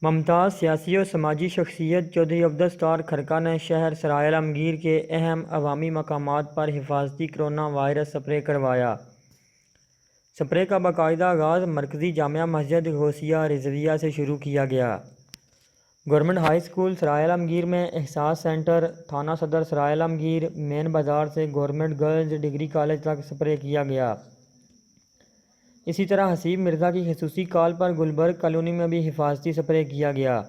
ممتاز سیاسی و سماجی شخصیت چودھری عبدالستار کھرکا نے شہر سرائے عالمگیر کے اہم عوامی مقامات پر حفاظتی کرونا وائرس سپرے کروایا۔ سپرے کا باقاعدہ آغاز مرکزی جامع مسجد غوثیہ رضویہ سے شروع کیا گیا۔ گورنمنٹ ہائی اسکول سرائے عالمگیر میں احساس سینٹر، تھانہ صدر سرائے عالمگیر، مین بازار سے گورنمنٹ گرلز ڈگری کالج تک سپرے کیا گیا۔ اسی طرح حسیب مرزا کی خصوصی کال پر گلبرگ کالونی میں بھی حفاظتی سپرے کیا گیا۔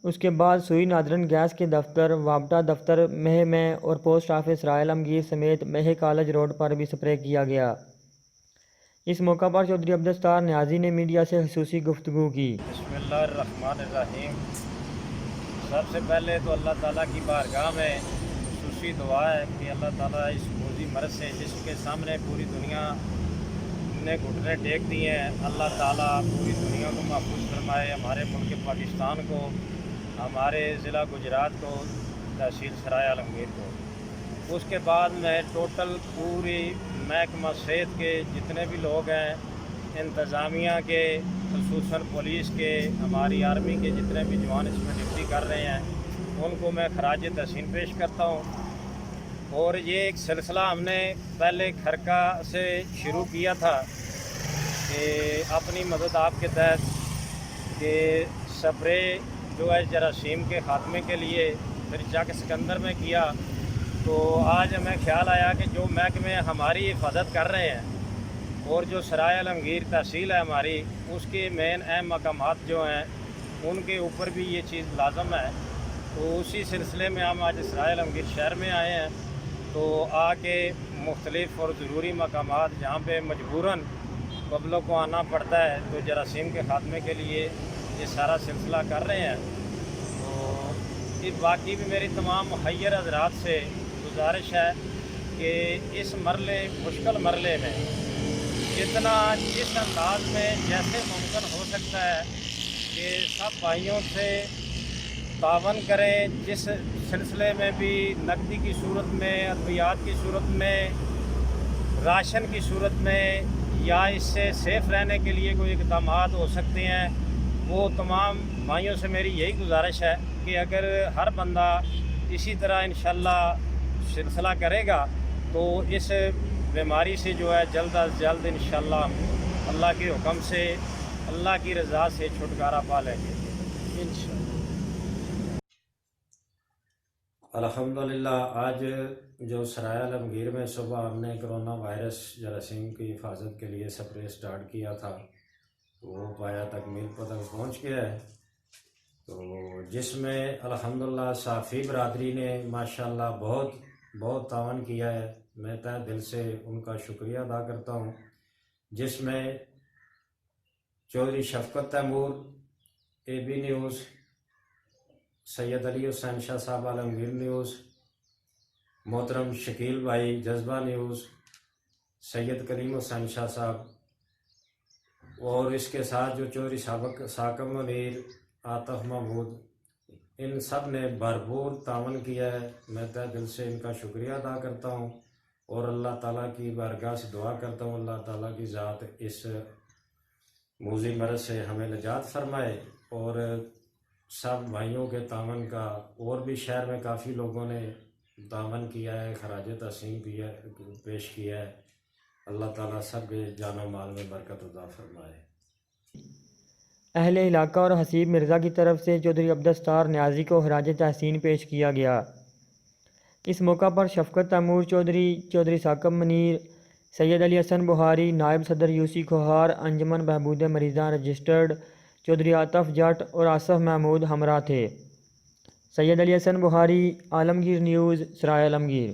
اس کے بعد سوئی نادرن گیس کے دفتر، وابڈا دفتر مہے میں اور پوسٹ آفس سرائے عالمگیر سمیت مہے کالج روڈ پر بھی سپرے کیا گیا۔ اس موقع پر چودھری عبدالستار نیازی نے میڈیا سے خصوصی گفتگو کی۔ بسم اللہ الرحمن الرحیم۔ سب سے پہلے تو اللہ تعالیٰ کی بارگاہ میں خصوصی دعا ہے کہ اللہ تعالیٰ اس موذی مرض سے جس کے سامنے پوری دنیا نے گھٹنے ٹیک دیے ہیں، اللہ تعالیٰ پوری دنیا کو محفوظ فرمائے، ہمارے ملک پاکستان کو، ہمارے ضلع گجرات کو، تحصیل سرائے عالمگیر کو۔ اس کے بعد میں ٹوٹل پوری محکمہ صحت کے جتنے بھی لوگ ہیں، انتظامیہ کے، خصوصاً پولیس کے، ہماری آرمی کے جتنے بھی جوان اس میں ڈیوٹی کر رہے ہیں، ان کو میں خراج تحسین پیش کرتا ہوں۔ اور یہ ایک سلسلہ ہم نے پہلے کھرکا سے شروع کیا تھا کہ اپنی مدد آپ کے تحت کہ سپرے جو ہے جراثیم کے خاتمے کے لیے، پھر چک سکندر میں کیا، تو آج ہمیں خیال آیا کہ جو محکمے ہماری حفاظت کر رہے ہیں اور جو سرائے عالمگیر تحصیل ہے ہماری، اس کے مین اہم مقامات جو ہیں ان کے اوپر بھی یہ چیز لازم ہے۔ تو اسی سلسلے میں ہم آج سرائے عالمگیر شہر میں آئے ہیں، تو آ کے مختلف اور ضروری مقامات جہاں پہ مجبوراً پبلک کو آنا پڑتا ہے، تو جراثیم کے خاتمے کے لیے یہ سارا سلسلہ کر رہے ہیں۔ تو اس باقی بھی میری تمام محیر حضرات سے گزارش ہے کہ اس مشکل مرحلے میں جس انداز میں جیسے ممکن ہو سکتا ہے کہ سب بھائیوں سے تعاون کریں، جس سلسلے میں بھی نقدی کی صورت میں، ادویات کی صورت میں، راشن کی صورت میں، یا اس سے سیف رہنے کے لیے کوئی اقدامات ہو سکتے ہیں، وہ تمام بھائیوں سے میری یہی گزارش ہے کہ اگر ہر بندہ اسی طرح انشاءاللہ سلسلہ کرے گا تو اس بیماری سے جو ہے جلد از جلد انشاءاللہ اللہ کے حکم سے، اللہ کی رضا سے چھٹکارا پا لیں گے انشاءاللہ۔ الحمدللہ آج جو سرائے عالمگیر میں صبح ہم نے کرونا وائرس جراثیم کی حفاظت کے لیے سپرے سٹارٹ کیا تھا، وہ پایا تکمیل پر تک پہنچ گیا ہے، تو جس میں الحمدللہ صحافی برادری نے ماشاءاللہ بہت تعاون کیا ہے۔ میں تہ دل سے ان کا شکریہ ادا کرتا ہوں، جس میں چودھری شفقت تیمور، اے بی نیوز، سید علی حسین شاہ صاحب عالمگیر نیوز، محترم شکیل بھائی جذبہ نیوز، سید کریم حسین شاہ صاحب، اور اس کے ساتھ جو چودھری ثاقب منیر، عاطف محمود، ان سب نے بھرپور تعاون کیا ہے۔ میں تہ دل سے ان کا شکریہ ادا کرتا ہوں اور اللہ تعالیٰ کی بارگاہ سے دعا کرتا ہوں اللہ تعالیٰ کی ذات اس موذی مرض سے ہمیں نجات فرمائے، اور سب بھائیوں کے تعاون کا، اور بھی شہر میں کافی لوگوں نے تعاون کیا ہے، خراج تحسین پیش کیا ہے۔ اللہ تعالیٰ سب کے جان و مال میں برکت عطا فرمائے۔ اہل علاقہ اور حسیب مرزا کی طرف سے چودھری عبدالستار نیازی کو خراج تحسین پیش کیا گیا۔ اس موقع پر شفقت تیمور چودھری ثاقب منیر، سید علی حسن بخاری، نائب صدر یوسی کھوہار، انجمن بہبود مریضاں رجسٹرڈ، چودھری عاطف جٹ اور آصف محمود ہمراہ تھے۔ سید علی حسن بخاری، عالمگیر نیوز، سرائے عالمگیر۔